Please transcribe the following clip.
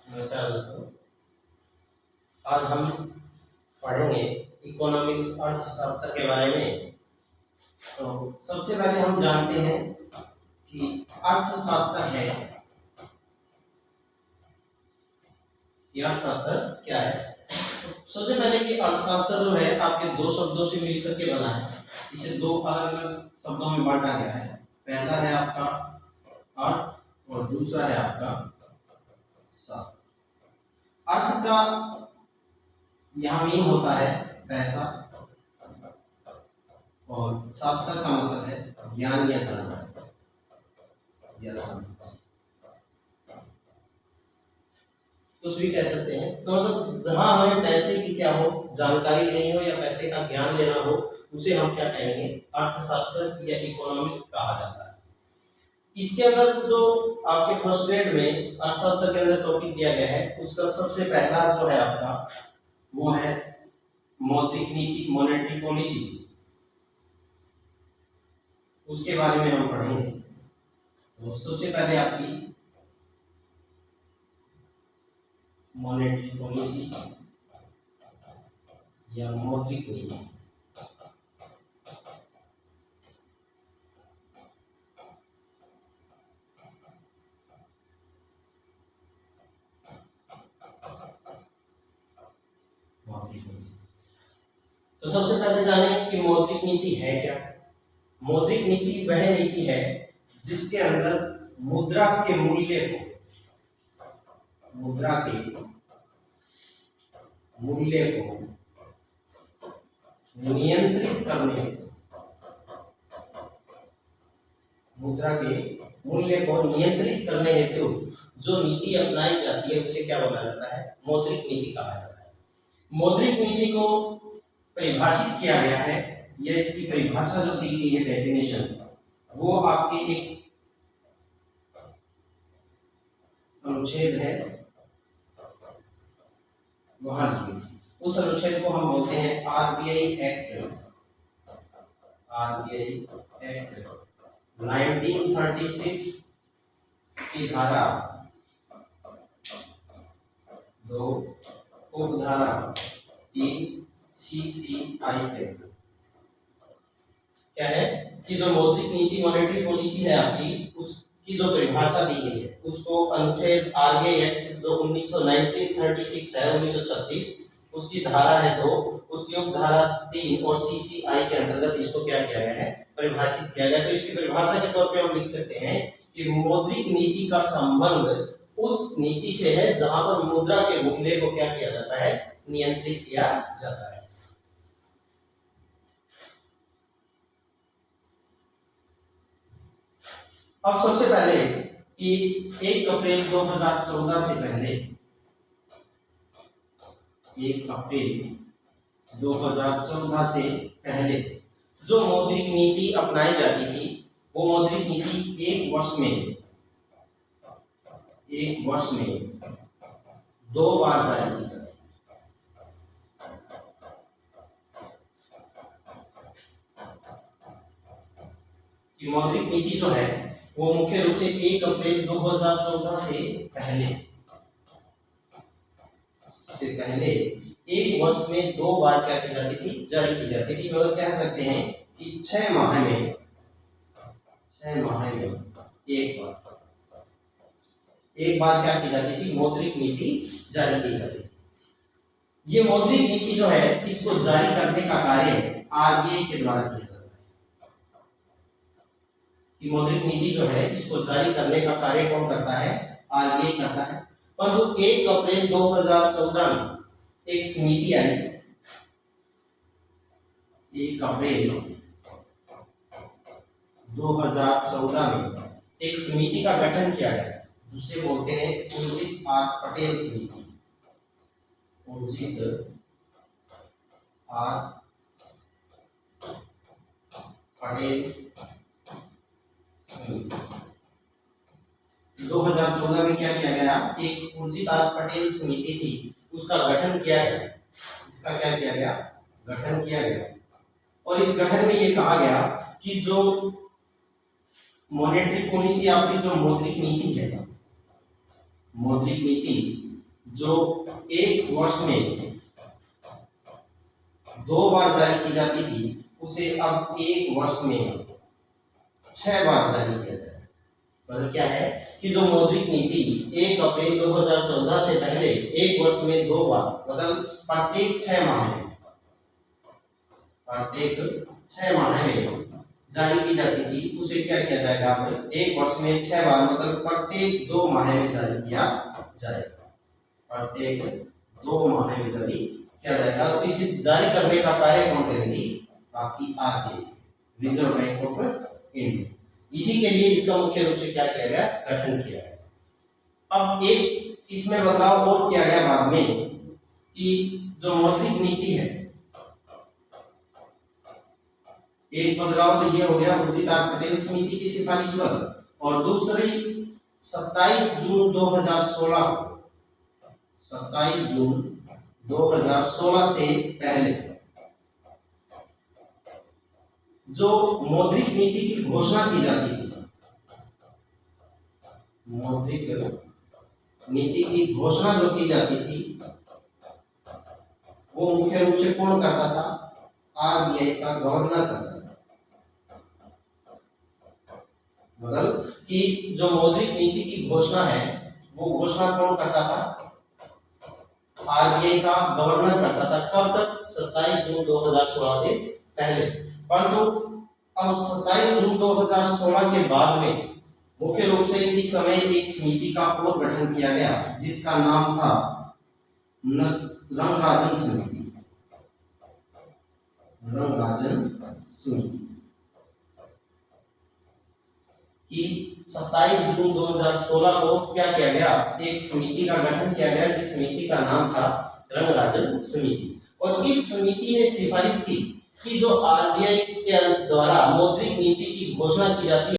नमस्कार दोस्तों। आज हम पढ़ेंगे इकोनॉमिक्स अर्थशास्त्र के बारे में। तो सबसे पहले हम जानते हैं कि अर्थशास्त्र है क्या। ये अर्थशास्त्र क्या है? तो सबसे पहले कि अर्थशास्त्र जो है आपके दो शब्दों से मिलकर के बना है। इसे दो अलग अलग शब्दों में बांटा गया है। पहला है आपका अर्थ और दूसरा है आपका शास्त्र। अर्थ का यहाँ मीन होता है पैसा और शास्त्र का मतलब है ज्ञान या जानना या समझ, कुछ भी कह सकते हैं। तो मतलब जहां हमें पैसे की क्या हो, जानकारी लेनी हो या पैसे का ज्ञान लेना हो, उसे हम क्या कहेंगे? अर्थशास्त्र या इकोनॉमिक्स कहा जाता है। इसके अंदर जो आपके फर्स्ट ग्रेड में अर्थशास्त्र के अंदर टॉपिक दिया गया है, उसका सबसे पहला जो है आपका वो है मौद्रिक नीति, मॉनेटरी पॉलिसी। उसके बारे में हम पढ़ेंगे। तो सबसे पहले आपकी मॉनेटरी पॉलिसी या मौद्रिक नीति। तो सबसे पहले जाने कि मौद्रिक नीति है क्या। मौद्रिक नीति वह नीति है जिसके अंदर मुद्रा के मूल्य को नियंत्रित करने हेतु जो नीति अपनाई जाती है उसे क्या बोला जाता है? मौद्रिक नीति कहा जाता है। मौद्रिक नीति को परिभाषित किया गया है, या इसकी परिभाषा जो दी गई है, डेफिनेशन, वो आपके एक अनुच्छेद है वहां दी गई। उस अनुच्छेद को हम बोलते हैं आरबीआई एक्ट 1936 की धारा 2 उपधारा 3 CCI के क्या है कि जो मौद्रिक नीति, मॉनेटरी पॉलिसी है आपकी, उसकी जो परिभाषा दी गई है उसको अनुच्छेद आरबीआई एक्ट जो 1936 है, 1936, उसकी धारा है 2, उसकी उपधारा 3 और CCI के अंतर्गत इसको क्या किया गया है? परिभाषित किया गया। तो इसकी परिभाषा के तौर पे हम लिख सकते हैं कि मौद्रिक नीति का संबंध उस नीति से है जहां पर मुद्रा के मूल्य को क्या किया जाता है? नियंत्रित किया जाता है। अब सबसे पहले कि 1 अप्रैल 2014 से पहले, 1 अप्रैल 2014 से पहले जो मौद्रिक नीति अपनाई जाती थी, वो मौद्रिक नीति एक वर्ष में 2 बार जारी की जाती है। कि मौद्रिक नीति जो है वो मुख्य रूप से 1 अप्रैल 2014 से पहले एक वर्ष में 2 बार क्या की जाती थी? जारी की जाती थी। मतलब कह सकते हैं कि 6 माह में एक बार क्या की जाती थी? मौद्रिक नीति जारी की जाती थी। ये मौद्रिक नीति जो है इसको जारी करने का कार्य आरबीआई के द्वारा किया जाता है। कि मौद्रिक नीति जो है इसको जारी करने का कार्य कौन करता है? आरबीआई करता है। परंतु 1 अप्रैल 2014 में एक समिति आई। 1 अप्रैल 2014 में एक समिति का गठन किया गया जिसे बोलते हैं उर्जित आर पटेल समिति। उर्जित आर पटेल समिति 2014 में क्या किया गया? एक उर्जित आर पटेल समिति थी, उसका गठन किया गया। इसका क्या किया गया? गठन किया गया। और इस गठन में ये कहा गया कि जो मॉनेटरी पॉलिसी आपकी जो मौद्रिक नीति है, मौद्रिक नीति जो एक वर्ष में 2 बार जारी की जाती थी उसे अब एक वर्ष में 6 बार जारी किया जाए। मतलब क्या है कि जो मौद्रिक नीति 1 अप्रैल 2014 से पहले एक वर्ष में 2 बार, मतलब प्रत्येक 6 माह में जारी की जाती थी, उसे क्या किया जाएगा, अब एक वर्ष में 6 बार, मतलब प्रत्येक 2 माह में जारी किया जाएगा। प्रत्येक 2 माह में जारी किया जाएगा। और इसे जारी करने का कार्य कौन करेगी, आपकी RBI, reserve bank of India. इसी के लिए इसका मुख्य रूप से क्या किया गया, गठन किया गया। अब एक इसमें बदलाव और किया गया बाद में कि जो मौद्रिक नीति है, एक बदलाव तो ये हो गया उर्जित आर पटेल समिति की सिफारिश पर, और दूसरी 27 जून 2016 से पहले जो मौद्रिक नीति की घोषणा की जाती थी, मौद्रिक नीति की घोषणा जो की जाती थी वो मुख्य रूप से कौन करता था, आरबीआई का गवर्नर करता था। मतलब कि जो मौद्रिक नीति की घोषणा है वो घोषणा कौन करता था, आरबीआई का गवर्नर करता था। कब तक, 27 जून 2016 से पहले। परंतु अब 27 जून 2016 के बाद में मुख्य रूप से इस समय एक समिति का और गठन किया गया जिसका नाम था रंगराजन समिति। रंगराजन समिति कि 27 जून 2016 को क्या किया गया, एक समिति का गठन किया गया जिस समिति का नाम था रंगराजन समिति। और इस समिति ने सिफारिश की कि जो आरबीआई के द्वारा मौद्रिक नीति की घोषणा की जाती है